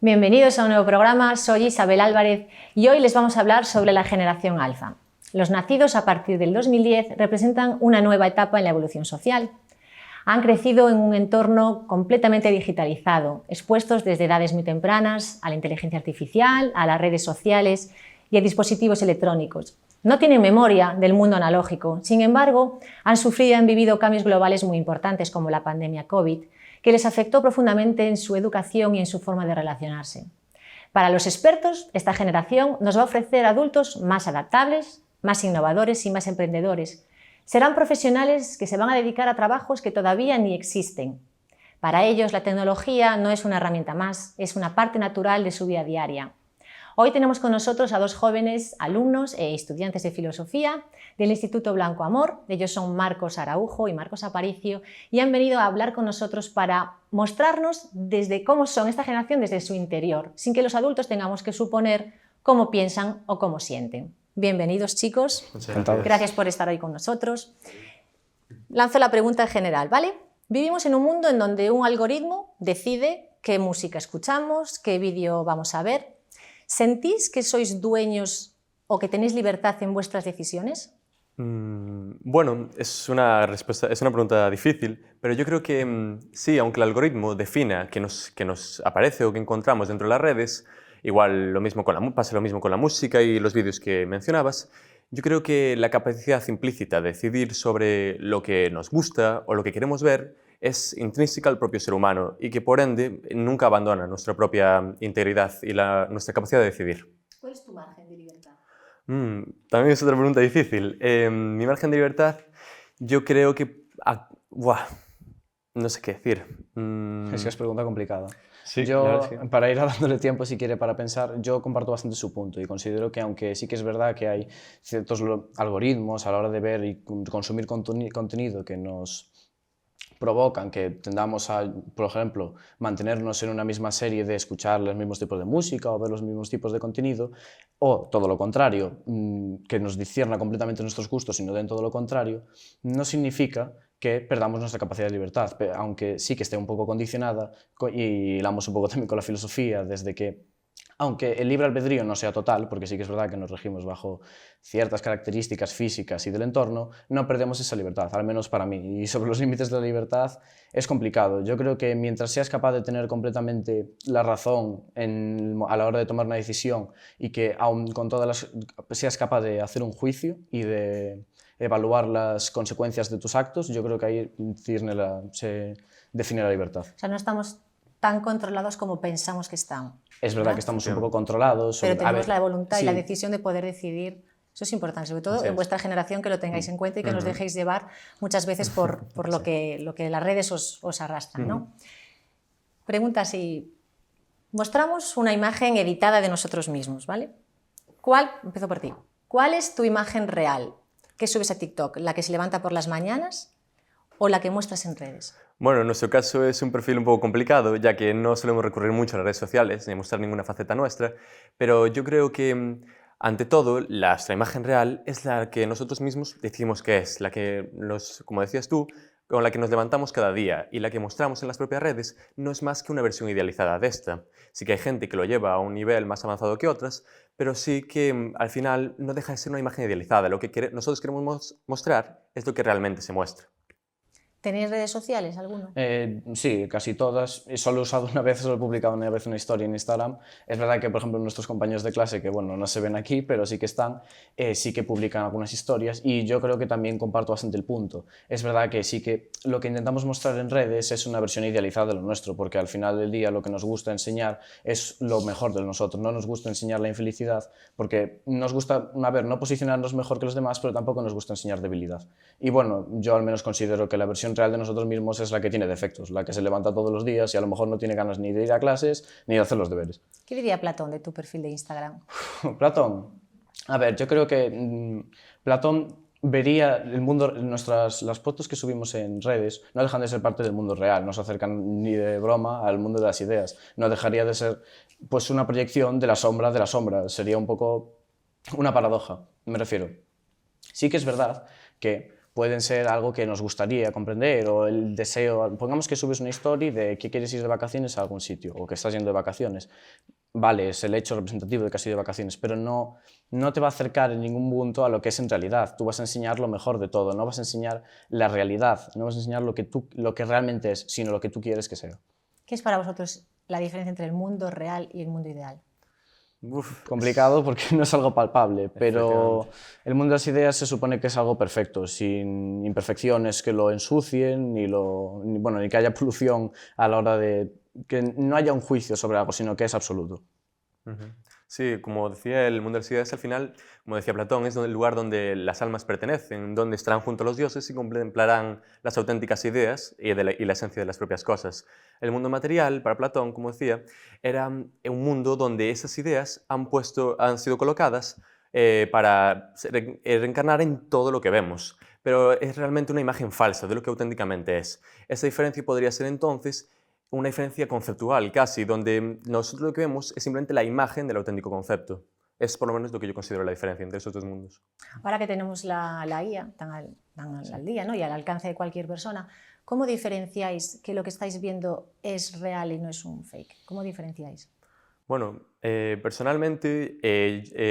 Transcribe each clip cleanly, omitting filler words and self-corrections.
Bienvenidos a un nuevo programa, soy Isabel Álvarez y hoy les vamos a hablar sobre la generación alfa. Los nacidos a partir del 2010 representan una nueva etapa en la evolución social. Han crecido en un entorno completamente digitalizado, expuestos desde edades muy tempranas a la inteligencia artificial, a las redes sociales y a dispositivos electrónicos. No tienen memoria del mundo analógico, sin embargo, han sufrido y han vivido cambios globales muy importantes como la pandemia COVID, que les afectó profundamente en su educación y en su forma de relacionarse. Para los expertos, esta generación nos va a ofrecer adultos más adaptables, más innovadores y más emprendedores. Serán profesionales que se van a dedicar a trabajos que todavía ni existen. Para ellos, la tecnología no es una herramienta más, es una parte natural de su vida diaria. Hoy tenemos con nosotros a dos jóvenes alumnos e estudiantes de filosofía del Instituto Blanco Amor. Ellos son Marcos Araujo y Marcos Aparicio y han venido a hablar con nosotros para mostrarnos desde cómo son esta generación desde su interior, sin que los adultos tengamos que suponer cómo piensan o cómo sienten. Bienvenidos, chicos. Gracias por estar hoy con nosotros. Lanzo la pregunta general, ¿vale? Vivimos en un mundo en donde un algoritmo decide qué música escuchamos, qué vídeo vamos a ver. ¿Sentís que sois dueños o que tenéis libertad en vuestras decisiones? Bueno, es una pregunta difícil, pero yo creo que sí, aunque el algoritmo defina qué nos aparece o qué encontramos dentro de las redes, igual pasa lo mismo con la música y los vídeos que mencionabas, yo creo que la capacidad implícita de decidir sobre lo que nos gusta o lo que queremos ver es intrínseca al propio ser humano y que, por ende, nunca abandona nuestra propia integridad y nuestra capacidad de decidir. ¿Cuál es tu margen de libertad? También es otra pregunta difícil. Mi margen de libertad, yo creo que... no sé qué decir. Es que es pregunta complicada. Sí, yo, para ir dándole tiempo, si quiere, para pensar, yo comparto bastante su punto y considero que, aunque sí que es verdad que hay ciertos algoritmos a la hora de ver y consumir contenido que nos provocan que tendamos a, por ejemplo, mantenernos en una misma serie de escuchar los mismos tipos de música o ver los mismos tipos de contenido, o todo lo contrario, que nos discierna completamente nuestros gustos y no den todo lo contrario, no significa que perdamos nuestra capacidad de libertad, aunque sí que esté un poco condicionada, y hilamos un poco también con la filosofía, desde que aunque el libre albedrío no sea total, porque sí que es verdad que nos regimos bajo ciertas características físicas y del entorno, no perdemos esa libertad, al menos para mí. Y sobre los límites de la libertad es complicado. Yo creo que mientras seas capaz de tener completamente la razón a la hora de tomar una decisión y que aun con seas capaz de hacer un juicio y de evaluar las consecuencias de tus actos, yo creo que ahí se define la libertad. O sea, no estamos tan controlados como pensamos que están. Es verdad que estamos un poco controlados. Pero tenemos la voluntad y la decisión de poder decidir. Eso es importante, sobre todo en vuestra generación, que lo tengáis en cuenta y que nos dejéis llevar muchas veces por lo que las redes os arrastran, ¿no? Pregunta si mostramos una imagen editada de nosotros mismos, ¿vale? Empiezo por ti. ¿Cuál es tu imagen real? ¿Qué subes a TikTok? ¿La que se levanta por las mañanas o la que muestras en redes? Bueno, en nuestro caso es un perfil un poco complicado, ya que no solemos recurrir mucho a las redes sociales ni mostrar ninguna faceta nuestra, pero yo creo que, ante todo, nuestra imagen real es la que nosotros mismos decidimos que es, la que, como decías tú, con la que nos levantamos cada día, y la que mostramos en las propias redes no es más que una versión idealizada de esta. Sí que hay gente que lo lleva a un nivel más avanzado que otras, pero sí que al final no deja de ser una imagen idealizada. Lo que nosotros queremos mostrar es lo que realmente se muestra. ¿Tenéis redes sociales alguno? Sí, casi todas. Solo he usado una vez, solo he publicado una vez una historia en Instagram. Es verdad que, por ejemplo, nuestros compañeros de clase, que bueno, no se ven aquí, pero sí que están, sí que publican algunas historias, y yo creo que también comparto bastante el punto. Es verdad que sí que lo que intentamos mostrar en redes es una versión idealizada de lo nuestro, porque al final del día lo que nos gusta enseñar es lo mejor de nosotros. No nos gusta enseñar la infelicidad, porque nos gusta, no posicionarnos mejor que los demás, pero tampoco nos gusta enseñar debilidad. Y bueno, yo al menos considero que la versión real de nosotros mismos es la que tiene defectos, la que se levanta todos los días y a lo mejor no tiene ganas ni de ir a clases ni de hacer los deberes. ¿Qué diría Platón de tu perfil de Instagram? Platón. A ver, yo creo que Platón vería el mundo, las fotos que subimos en redes no dejan de ser parte del mundo real, no se acercan ni de broma al mundo de las ideas, no dejaría de ser pues una proyección de la sombra, sería un poco una paradoja, me refiero. Sí que es verdad que pueden ser algo que nos gustaría comprender o el deseo. Pongamos que subes una story de que quieres ir de vacaciones a algún sitio o que estás yendo de vacaciones. Vale, es el hecho representativo de que has ido de vacaciones, pero no te va a acercar en ningún punto a lo que es en realidad. Tú vas a enseñar lo mejor de todo, no vas a enseñar la realidad, no vas a enseñar lo que realmente es, sino lo que tú quieres que sea. ¿Qué es para vosotros la diferencia entre el mundo real y el mundo ideal? Complicado porque no es algo palpable, pero el mundo de las ideas se supone que es algo perfecto, sin imperfecciones que lo ensucien, ni que haya polución a la hora de que no haya un juicio sobre algo, sino que es absoluto. Sí, como decía, el mundo de las ideas al final, como decía Platón, es el lugar donde las almas pertenecen, donde estarán junto a los dioses y contemplarán las auténticas ideas y la esencia de las propias cosas. El mundo material, para Platón, como decía, era un mundo donde esas ideas han sido colocadas para reencarnar en todo lo que vemos, pero es realmente una imagen falsa de lo que auténticamente es. Esa diferencia podría ser entonces una diferencia conceptual casi, donde nosotros lo que vemos es simplemente la imagen del auténtico concepto. Es por lo menos lo que yo considero la diferencia entre esos dos mundos. Ahora que tenemos la IA tan al día, ¿no? Y al alcance de cualquier persona, ¿cómo diferenciáis que lo que estáis viendo es real y no es un fake? ¿Cómo diferenciáis? Bueno, personalmente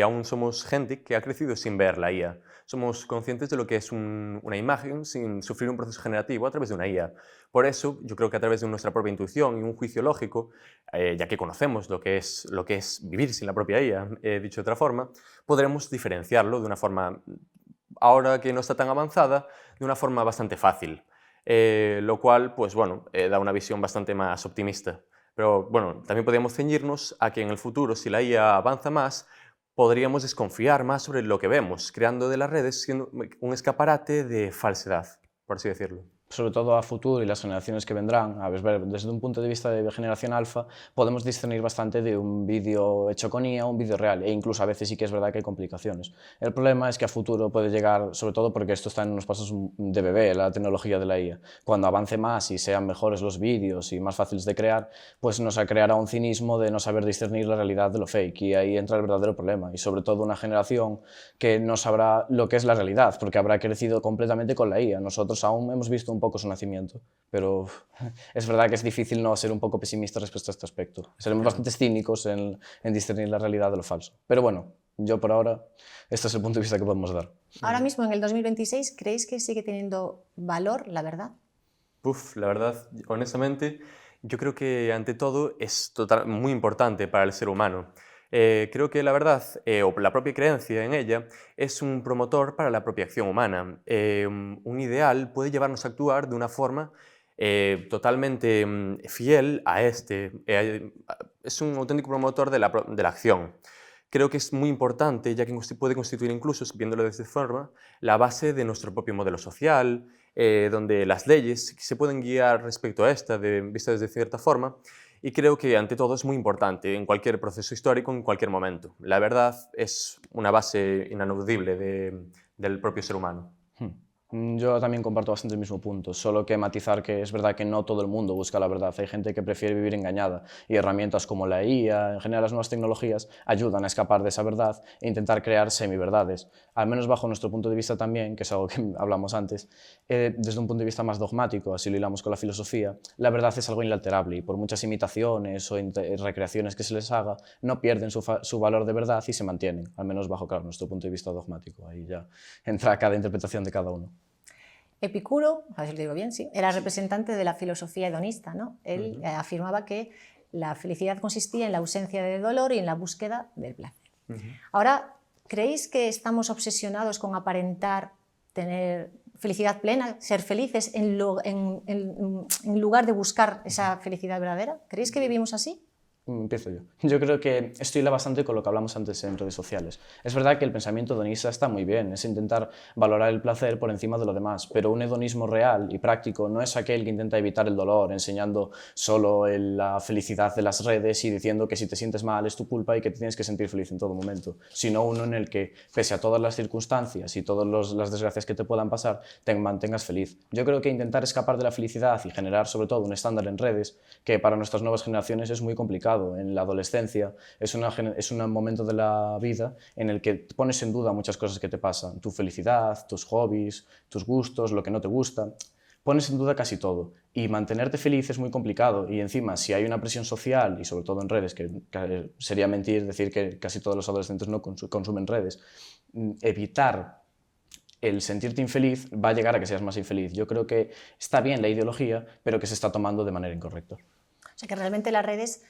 aún somos gente que ha crecido sin ver la IA. Somos conscientes de lo que es una imagen sin sufrir un proceso generativo a través de una IA. Por eso, yo creo que a través de nuestra propia intuición y un juicio lógico, ya que conocemos lo que es vivir sin la propia IA, dicho de otra forma, podremos diferenciarlo de una forma, ahora que no está tan avanzada, de una forma bastante fácil. Lo cual, pues bueno, da una visión bastante más optimista. Pero bueno, también podríamos ceñirnos a que en el futuro, si la IA avanza más, podríamos desconfiar más sobre lo que vemos, creando de las redes siendo un escaparate de falsedad, por así decirlo. Sobre todo a futuro y las generaciones que vendrán, a ver, desde un punto de vista de generación alfa, podemos discernir bastante de un vídeo hecho con IA a un vídeo real, e incluso a veces sí que es verdad que hay complicaciones. El problema es que a futuro puede llegar, sobre todo porque esto está en unos pasos de bebé, la tecnología de la IA. Cuando avance más y sean mejores los vídeos y más fáciles de crear, pues nos creará un cinismo de no saber discernir la realidad de lo fake, y ahí entra el verdadero problema. Y sobre todo una generación que no sabrá lo que es la realidad, porque habrá crecido completamente con la IA. Nosotros aún hemos visto un poco su nacimiento, pero es verdad que es difícil no ser un poco pesimista respecto a este aspecto. Seremos bastante cínicos en discernir la realidad de lo falso. Pero bueno, yo por ahora, este es el punto de vista que podemos dar. Ahora mismo, en el 2026, ¿creéis que sigue teniendo valor la verdad? La verdad, honestamente, yo creo que ante todo es muy importante para el ser humano. Creo que la verdad, o la propia creencia en ella, es un promotor para la propia acción humana. Un ideal puede llevarnos a actuar de una forma totalmente fiel a este. Es un auténtico promotor de la acción. Creo que es muy importante, ya que puede constituir incluso, viéndolo de esta forma, la base de nuestro propio modelo social, donde las leyes se pueden guiar respecto a esta, vistas de cierta forma. Y creo que, ante todo, es muy importante en cualquier proceso histórico, en cualquier momento. La verdad es una base inanudible del propio ser humano. Yo también comparto bastante el mismo punto, solo que matizar que es verdad que no todo el mundo busca la verdad. Hay gente que prefiere vivir engañada y herramientas como la IA, en general las nuevas tecnologías, ayudan a escapar de esa verdad e intentar crear semiverdades. Al menos bajo nuestro punto de vista también, que es algo que hablamos antes, desde un punto de vista más dogmático, así lo hilamos con la filosofía, la verdad es algo inalterable y por muchas imitaciones o recreaciones que se les haga, no pierden su valor de verdad y se mantienen, al menos bajo, claro, nuestro punto de vista dogmático. Ahí ya entra cada interpretación de cada uno. Epicuro, a ver si lo digo bien, sí, era representante de la filosofía hedonista, ¿no? Él afirmaba que la felicidad consistía en la ausencia de dolor y en la búsqueda del placer. Ahora, ¿creéis que estamos obsesionados con aparentar tener felicidad plena, ser felices, en lugar de buscar esa felicidad verdadera? ¿Creéis que vivimos así? Empiezo yo. Yo creo que esto hila bastante con lo que hablamos antes en redes sociales. Es verdad que el pensamiento hedonista está muy bien, es intentar valorar el placer por encima de lo demás, pero un hedonismo real y práctico no es aquel que intenta evitar el dolor, enseñando solo la felicidad de las redes y diciendo que si te sientes mal es tu culpa y que te tienes que sentir feliz en todo momento, sino uno en el que, pese a todas las circunstancias y todas las desgracias que te puedan pasar, te mantengas feliz. Yo creo que intentar escapar de la felicidad y generar sobre todo un estándar en redes, que para nuestras nuevas generaciones es muy complicado, complicado. En la adolescencia es un momento de la vida en el que pones en duda muchas cosas que te pasan. Tu felicidad, tus hobbies, tus gustos, lo que no te gusta. Pones en duda casi todo. Y mantenerte feliz es muy complicado. Y encima, si hay una presión social, y sobre todo en redes, que sería mentir decir que casi todos los adolescentes no consumen redes, evitar el sentirte infeliz va a llegar a que seas más infeliz. Yo creo que está bien la ideología, pero que se está tomando de manera incorrecta. O sea, que realmente las redes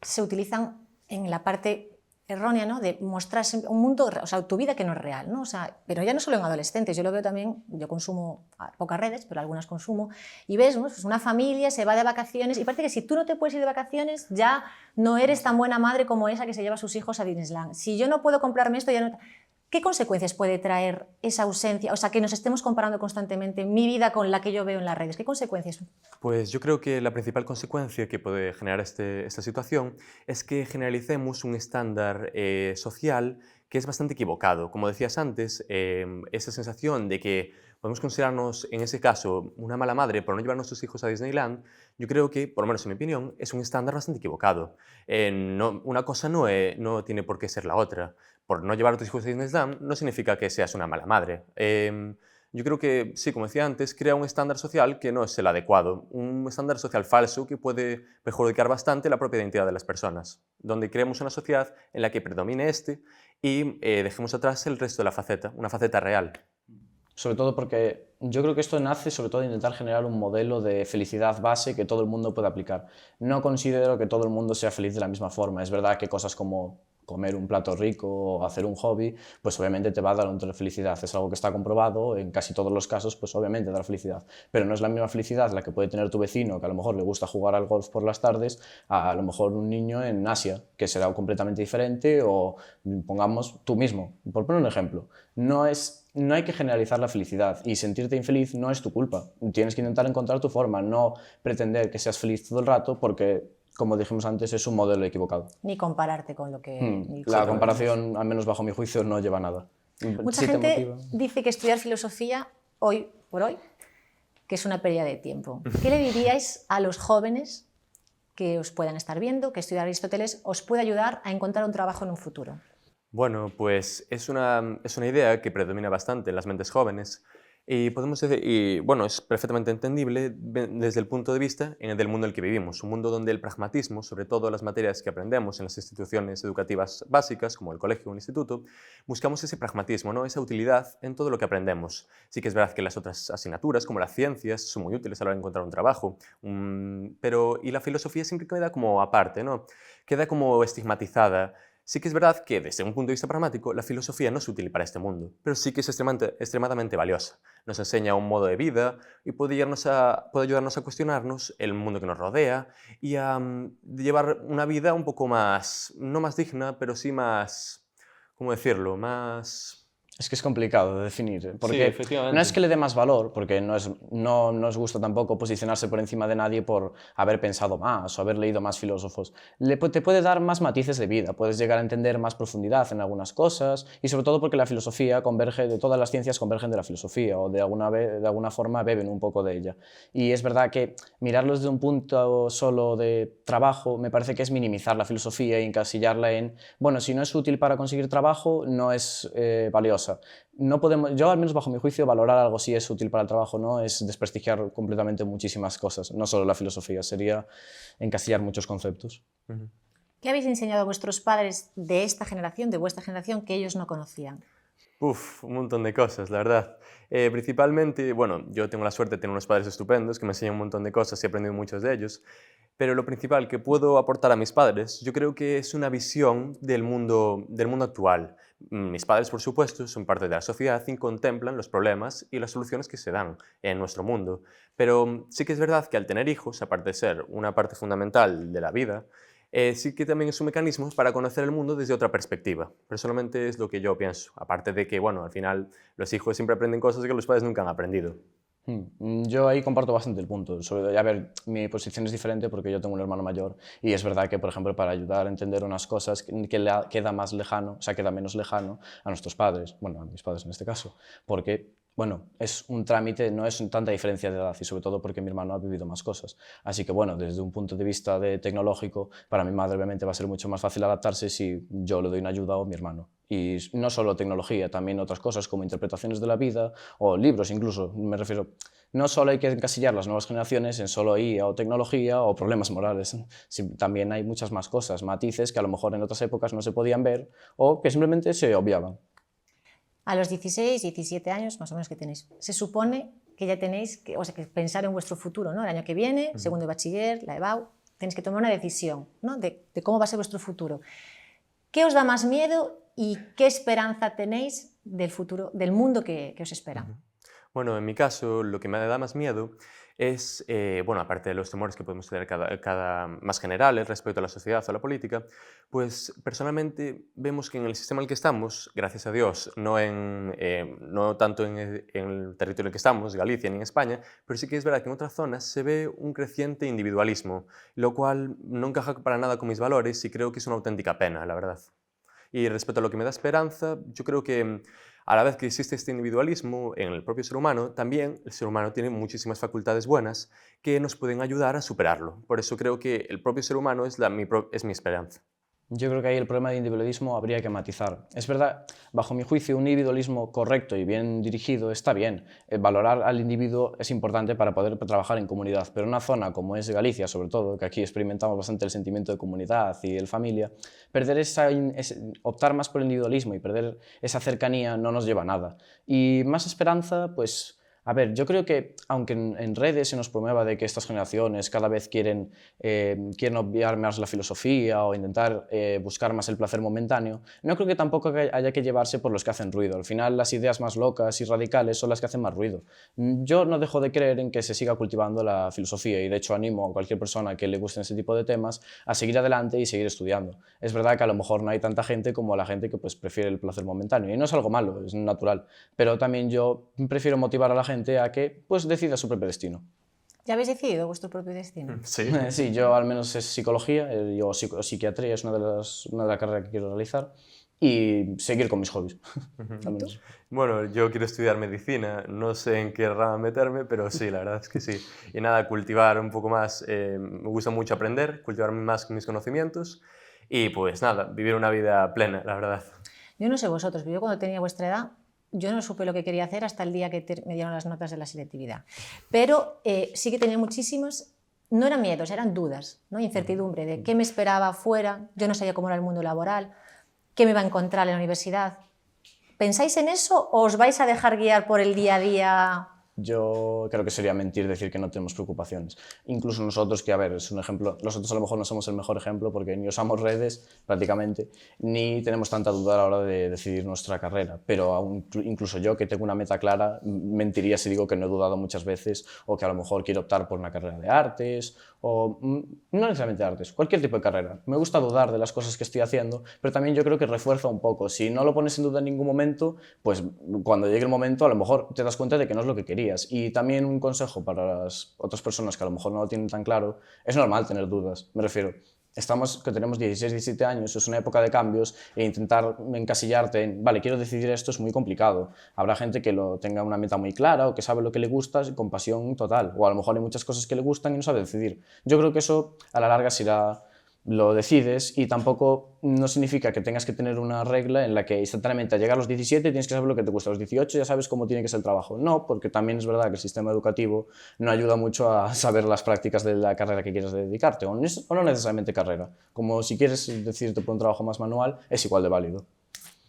se utilizan en la parte errónea, ¿no? De mostrar un mundo, o sea, tu vida que no es real, ¿no? O sea, pero ya no solo en adolescentes, yo lo veo también, yo consumo pocas redes, pero algunas consumo, y ves, ¿no? Pues una familia se va de vacaciones y parece que si tú no te puedes ir de vacaciones ya no eres tan buena madre como esa que se lleva a sus hijos a Disneyland. Si yo no puedo comprarme esto, ya no... ¿Qué consecuencias puede traer esa ausencia? O sea, que nos estemos comparando constantemente mi vida con la que yo veo en las redes. ¿Qué consecuencias? Pues yo creo que la principal consecuencia que puede generar esta situación es que generalicemos un estándar social que es bastante equivocado. Como decías antes, esa sensación de que podemos considerarnos, en ese caso, una mala madre por no llevar a nuestros hijos a Disneyland, yo creo que, por lo menos en mi opinión, es un estándar bastante equivocado. Una cosa no tiene por qué ser la otra. Por no llevar a tus hijos a Disneyland no significa que seas una mala madre. Yo creo que, sí, como decía antes, crea un estándar social que no es el adecuado, un estándar social falso que puede perjudicar bastante la propia identidad de las personas, donde creemos una sociedad en la que predomine y dejemos atrás el resto de la faceta, una faceta real. Sobre todo porque yo creo que esto nace sobre todo de intentar generar un modelo de felicidad base que todo el mundo pueda aplicar. No considero que todo el mundo sea feliz de la misma forma. Es verdad que cosas como comer un plato rico o hacer un hobby, pues obviamente te va a dar un tono de felicidad. Es algo que está comprobado, en casi todos los casos, pues obviamente da felicidad. Pero no es la misma felicidad la que puede tener tu vecino, que a lo mejor le gusta jugar al golf por las tardes, a lo mejor un niño en Asia, que será completamente diferente, o pongamos tú mismo. Por poner un ejemplo, no hay que generalizar la felicidad y sentirte infeliz no es tu culpa. Tienes que intentar encontrar tu forma, no pretender que seas feliz todo el rato porque, como dijimos antes, es un modelo equivocado. Ni compararte con lo que... La comparación, al menos bajo mi juicio, no lleva a nada. Mucha gente dice que estudiar filosofía, hoy por hoy, que es una pérdida de tiempo. ¿Qué le diríais a los jóvenes que os puedan estar viendo, que estudiar Aristóteles os puede ayudar a encontrar un trabajo en un futuro? Bueno, pues es una idea que predomina bastante en las mentes jóvenes y podemos decir, y bueno, es perfectamente entendible desde el punto de vista del mundo en el que vivimos, un mundo donde el pragmatismo, sobre todo las materias que aprendemos en las instituciones educativas básicas, como el colegio o el instituto, buscamos ese pragmatismo, ¿no? Esa utilidad en todo lo que aprendemos. Sí que es verdad que las otras asignaturas, como las ciencias, son muy útiles a la hora de encontrar un trabajo, y la filosofía siempre queda como aparte, ¿no? Queda como estigmatizada. Sí que es verdad que, desde un punto de vista pragmático, la filosofía no es útil para este mundo, pero sí que es extremadamente valiosa. Nos enseña un modo de vida y puede ayudarnos a cuestionarnos el mundo que nos rodea y a llevar una vida un poco más, no más digna, pero sí más, ¿cómo decirlo?, más... Es que es complicado de definir, porque Sí, efectivamente. no es que le dé más valor, porque no nos gusta tampoco posicionarse por encima de nadie por haber pensado más o haber leído más filósofos. Te puede dar más matices de vida, puedes llegar a entender más profundidad en algunas cosas y sobre todo porque la filosofía todas las ciencias convergen de la filosofía o de alguna forma beben un poco de ella. Y es verdad que mirarlo desde un punto solo de trabajo me parece que es minimizar la filosofía y encasillarla en, bueno, si no es útil para conseguir trabajo, no es valiosa. No podemos, yo al menos bajo mi juicio, valorar algo si es útil para el trabajo o no es desprestigiar completamente muchísimas cosas, no solo la filosofía, sería encasillar muchos conceptos. ¿Qué habéis enseñado a vuestros padres de esta generación, de vuestra generación, que ellos no conocían? Un montón de cosas, la verdad. Principalmente, bueno, yo tengo la suerte de tener unos padres estupendos que me enseñan un montón de cosas y he aprendido muchos de ellos, pero lo principal que puedo aportar a mis padres, yo creo que es una visión del mundo actual. Mis padres, por supuesto, son parte de la sociedad y contemplan los problemas y las soluciones que se dan en nuestro mundo. Pero sí que es verdad que al tener hijos, aparte de ser una parte fundamental de la vida, sí que también es un mecanismo para conocer el mundo desde otra perspectiva. Personalmente es lo que yo pienso. Aparte de que, bueno, al final los hijos siempre aprenden cosas que los padres nunca han aprendido. Yo ahí comparto bastante el punto. A ver, mi posición es diferente porque yo tengo un hermano mayor y es verdad que, por ejemplo, para ayudar a entender unas cosas queda más lejano, o sea, queda menos lejano a nuestros padres, bueno, a mis padres en este caso, porque bueno, es un trámite, no es tanta diferencia de edad y sobre todo porque mi hermano ha vivido más cosas. Así que bueno, desde un punto de vista tecnológico, para mi madre obviamente va a ser mucho más fácil adaptarse si yo le doy una ayuda o mi hermano. Y no solo tecnología, también otras cosas como interpretaciones de la vida o libros incluso, me refiero. No solo hay que encasillar las nuevas generaciones en solo IA o tecnología o problemas morales. También hay muchas más cosas, matices que a lo mejor en otras épocas no se podían ver o que simplemente se obviaban. A los 16, 17 años, más o menos que tenéis, se supone que ya tenéis que, o sea, que pensar en vuestro futuro, ¿no? El año que viene, segundo de bachiller, la EBAU, tenéis que tomar una decisión, ¿no? de cómo va a ser vuestro futuro. ¿Qué os da más miedo y qué esperanza tenéis del futuro, del mundo que os espera? Bueno, en mi caso, lo que me da más miedo es, bueno, aparte de los temores que podemos tener más generales respecto a la sociedad o a la política, pues personalmente vemos que en el sistema en el que estamos, gracias a Dios, no tanto en el territorio en el que estamos, Galicia ni en España, pero sí que es verdad que en otras zonas se ve un creciente individualismo, lo cual no encaja para nada con mis valores y creo que es una auténtica pena, la verdad. Y respecto a lo que me da esperanza, yo creo que a la vez que existe este individualismo en el propio ser humano, también el ser humano tiene muchísimas facultades buenas que nos pueden ayudar a superarlo. Por eso creo que el propio ser humano es mi esperanza. Yo creo que ahí el problema de individualismo habría que matizar. Es verdad, bajo mi juicio, un individualismo correcto y bien dirigido está bien. Valorar al individuo es importante para poder trabajar en comunidad, pero en una zona como es Galicia, sobre todo, que aquí experimentamos bastante el sentimiento de comunidad y de familia, optar más por el individualismo y perder esa cercanía no nos lleva a nada. Y más esperanza, pues. A ver, yo creo que aunque en redes se nos promueva de que estas generaciones cada vez quieren obviar más la filosofía o intentar buscar más el placer momentáneo, no creo que tampoco haya que llevarse por los que hacen ruido. Al final las ideas más locas y radicales son las que hacen más ruido. Yo no dejo de creer en que se siga cultivando la filosofía y de hecho animo a cualquier persona que le gusten ese tipo de temas a seguir adelante y seguir estudiando. Es verdad que a lo mejor no hay tanta gente como la gente que pues, prefiere el placer momentáneo y no es algo malo, es natural, pero también yo prefiero motivar a la gente a que pues, decida su propio destino. ¿Ya habéis decidido vuestro propio destino? Sí. Sí, yo al menos es psicología, yo psiquiatría es una de las carreras que quiero realizar y seguir con mis hobbies. Bueno, yo quiero estudiar medicina, no sé en qué rama meterme, pero sí, la verdad es que sí. Y nada, cultivar un poco más, me gusta mucho aprender, cultivar más mis conocimientos y pues nada, vivir una vida plena, la verdad. Yo no sé vosotros, pero yo cuando tenía vuestra edad, yo no supe lo que quería hacer hasta el día que me dieron las notas de la selectividad. Pero sí que tenía muchísimos, no eran miedos, eran dudas, ¿no? Incertidumbre de qué me esperaba afuera, yo no sabía cómo era el mundo laboral, qué me iba a encontrar en la universidad. ¿Pensáis en eso o os vais a dejar guiar por el día a día? Yo creo que sería mentir decir que no tenemos preocupaciones. Incluso nosotros, que a ver, es un ejemplo, nosotros a lo mejor no somos el mejor ejemplo porque ni usamos redes prácticamente, ni tenemos tanta duda a la hora de decidir nuestra carrera. Pero incluso yo, que tengo una meta clara, mentiría si digo que no he dudado muchas veces o que a lo mejor quiero optar por una carrera de artes o no necesariamente artes, cualquier tipo de carrera. Me gusta dudar de las cosas que estoy haciendo, pero también yo creo que refuerza un poco. Si no lo pones en duda en ningún momento, pues cuando llegue el momento a lo mejor te das cuenta de que no es lo que querías. Y también un consejo para las otras personas que a lo mejor no lo tienen tan claro, es normal tener dudas, me refiero. Que tenemos 16, 17 años, es una época de cambios e intentar encasillarte en, vale, quiero decidir esto es muy complicado. Habrá gente que tenga una meta muy clara o que sabe lo que le gusta con pasión total, o a lo mejor hay muchas cosas que le gustan y no sabe decidir. Yo creo que eso a la larga lo decides y tampoco no significa que tengas que tener una regla en la que instantáneamente al llegar a los 17 tienes que saber lo que te gusta, a los 18 ya sabes cómo tiene que ser el trabajo. No, porque también es verdad que el sistema educativo no ayuda mucho a saber las prácticas de la carrera que quieres dedicarte, o no necesariamente carrera. Como si quieres decidirte por un trabajo más manual, es igual de válido.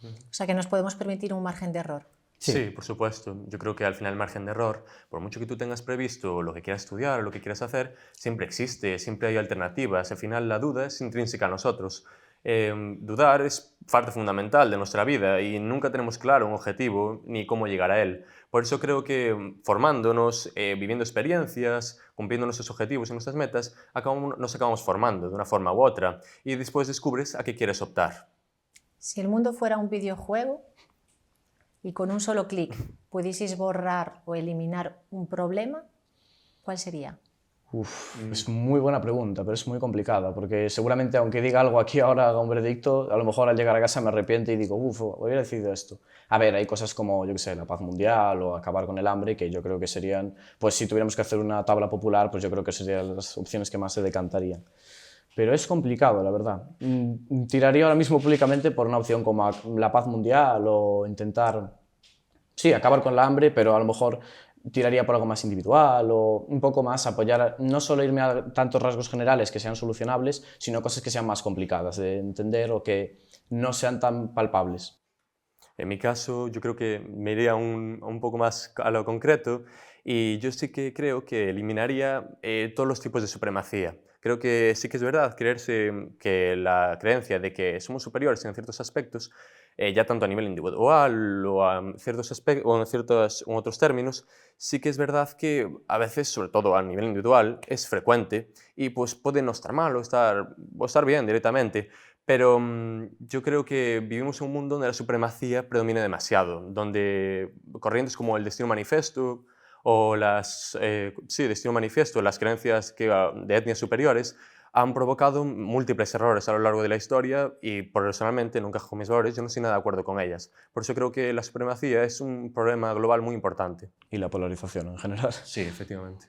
O sea que nos podemos permitir un margen de error. Sí, por supuesto. Yo creo que al final el margen de error, por mucho que tú tengas previsto lo que quieras estudiar o lo que quieras hacer, siempre existe, siempre hay alternativas. Al final la duda es intrínseca a nosotros. Dudar es parte fundamental de nuestra vida y nunca tenemos claro un objetivo ni cómo llegar a él. Por eso creo que formándonos, viviendo experiencias, cumpliendo nuestros objetivos y nuestras metas, nos acabamos formando de una forma u otra y después descubres a qué quieres optar. Si el mundo fuera un videojuego y con un solo clic pudieseis borrar o eliminar un problema, ¿cuál sería? Es muy buena pregunta, pero es muy complicada, porque seguramente aunque diga algo aquí ahora, haga un veredicto, a lo mejor al llegar a casa me arrepiente y digo, hubiera decidido esto. A ver, hay cosas como, yo qué sé, la paz mundial o acabar con el hambre, que yo creo que serían, pues si tuviéramos que hacer una tabla popular, pues yo creo que serían las opciones que más se decantarían. Pero es complicado, la verdad. Tiraría ahora mismo públicamente por una opción como la paz mundial o intentar, sí, acabar con el hambre, pero a lo mejor tiraría por algo más individual o un poco más apoyar, no solo irme a tantos rasgos generales que sean solucionables, sino cosas que sean más complicadas de entender o que no sean tan palpables. En mi caso, yo creo que me iría un poco más a lo concreto y yo sí que creo que eliminaría todos los tipos de supremacía. Creo que sí que es verdad creerse que la creencia de que somos superiores en ciertos aspectos, ya tanto a nivel individual o en otros términos, sí que es verdad que a veces, sobre todo a nivel individual, es frecuente y pues puede no estar mal o estar bien directamente. Pero yo creo que vivimos en un mundo donde la supremacía predomina demasiado, donde corrientes como el Destino Manifiesto o Destino Manifiesto, las creencias de etnias superiores, han provocado múltiples errores a lo largo de la historia y personalmente no encajo con mis valores, yo no estoy nada de acuerdo con ellas. Por eso creo que la supremacía es un problema global muy importante. Y la polarización en general. Sí, efectivamente.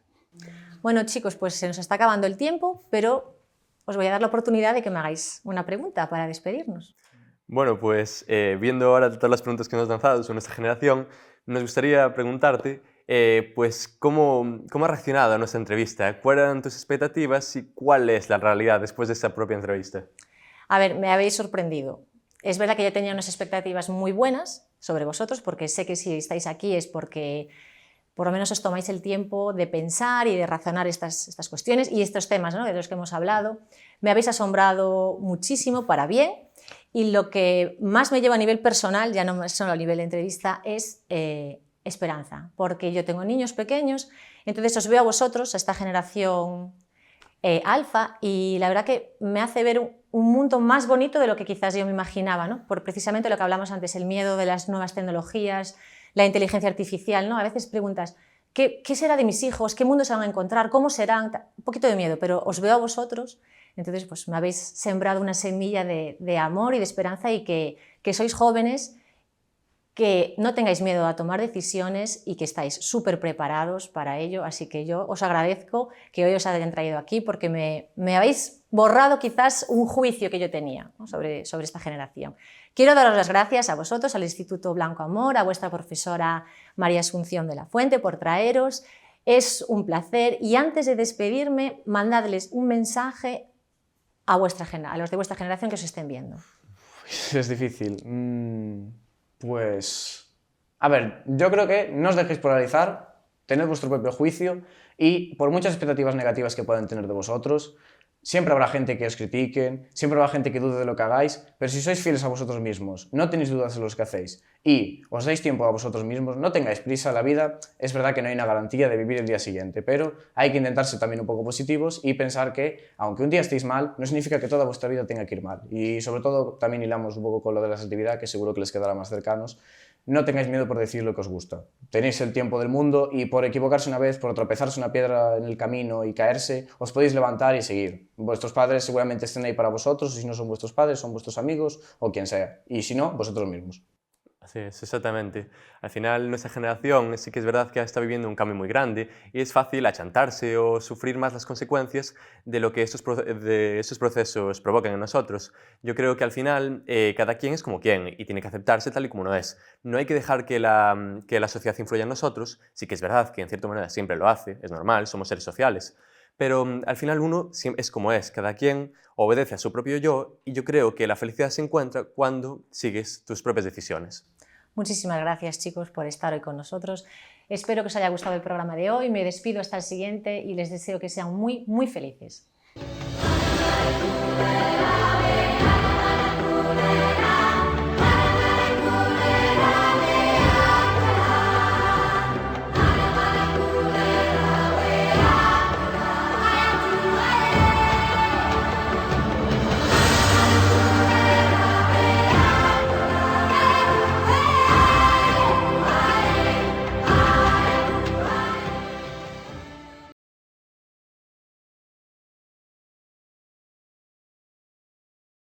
Bueno, chicos, pues se nos está acabando el tiempo, pero os voy a dar la oportunidad de que me hagáis una pregunta para despedirnos. Bueno, pues viendo ahora todas las preguntas que nos has lanzado sobre nuestra generación, nos gustaría preguntarte pues ¿cómo has reaccionado a nuestra entrevista? ¿Cuáles eran tus expectativas y cuál es la realidad después de esta propia entrevista? A ver, me habéis sorprendido. Es verdad que yo tenía unas expectativas muy buenas sobre vosotros, porque sé que si estáis aquí es porque por lo menos os tomáis el tiempo de pensar y de razonar estas cuestiones y estos temas, ¿no?, de los que hemos hablado. Me habéis asombrado muchísimo para bien y lo que más me lleva a nivel personal, ya no solo a nivel de entrevista, es esperanza, porque yo tengo niños pequeños, entonces os veo a vosotros, a esta generación alfa, y la verdad que me hace ver un mundo más bonito de lo que quizás yo me imaginaba, ¿no? Por precisamente lo que hablamos antes, el miedo de las nuevas tecnologías, la inteligencia artificial, ¿no? A veces preguntas, ¿qué será de mis hijos? ¿Qué mundo se van a encontrar? ¿Cómo serán? Un poquito de miedo, pero os veo a vosotros, entonces pues me habéis sembrado una semilla de amor y de esperanza y que sois jóvenes, que no tengáis miedo a tomar decisiones y que estáis súper preparados para ello, así que yo os agradezco que hoy os hayan traído aquí porque me habéis borrado quizás un juicio que yo tenía, ¿no?, sobre esta generación. Quiero daros las gracias a vosotros, al Instituto Blanco Amor, a vuestra profesora María Asunción de la Fuente por traeros, es un placer y antes de despedirme, mandadles un mensaje a los de vuestra generación que os estén viendo. Es difícil. Pues, a ver, yo creo que no os dejéis polarizar, tened vuestro propio juicio y por muchas expectativas negativas que puedan tener de vosotros, siempre habrá gente que os critiquen, siempre habrá gente que dude de lo que hagáis, pero si sois fieles a vosotros mismos, no tenéis dudas de lo que hacéis y os dais tiempo a vosotros mismos, no tengáis prisa, la vida es verdad que no hay una garantía de vivir el día siguiente, pero hay que intentar ser también un poco positivos y pensar que, aunque un día estéis mal, no significa que toda vuestra vida tenga que ir mal. Y sobre todo también hilamos un poco con lo de la asertividad, que seguro que les quedará más cercanos. No tengáis miedo por decir lo que os gusta. Tenéis el tiempo del mundo y por equivocarse una vez, por tropezarse una piedra en el camino y caerse, os podéis levantar y seguir. Vuestros padres seguramente estén ahí para vosotros, y si no son vuestros padres, son vuestros amigos o quien sea. Y si no, vosotros mismos. Así es, exactamente. Al final, nuestra generación sí que es verdad que está viviendo un cambio muy grande y es fácil achantarse o sufrir más las consecuencias de lo que estos procesos provocan en nosotros. Yo creo que al final cada quien es como quien y tiene que aceptarse tal y como no es. No hay que dejar que la sociedad influya en nosotros. Sí que es verdad que en cierta manera siempre lo hace, es normal, somos seres sociales. Pero al final uno es como es, cada quien obedece a su propio yo y yo creo que la felicidad se encuentra cuando sigues tus propias decisiones. Muchísimas gracias, chicos, por estar hoy con nosotros. Espero que os haya gustado el programa de hoy. Me despido hasta el siguiente y les deseo que sean muy, muy felices.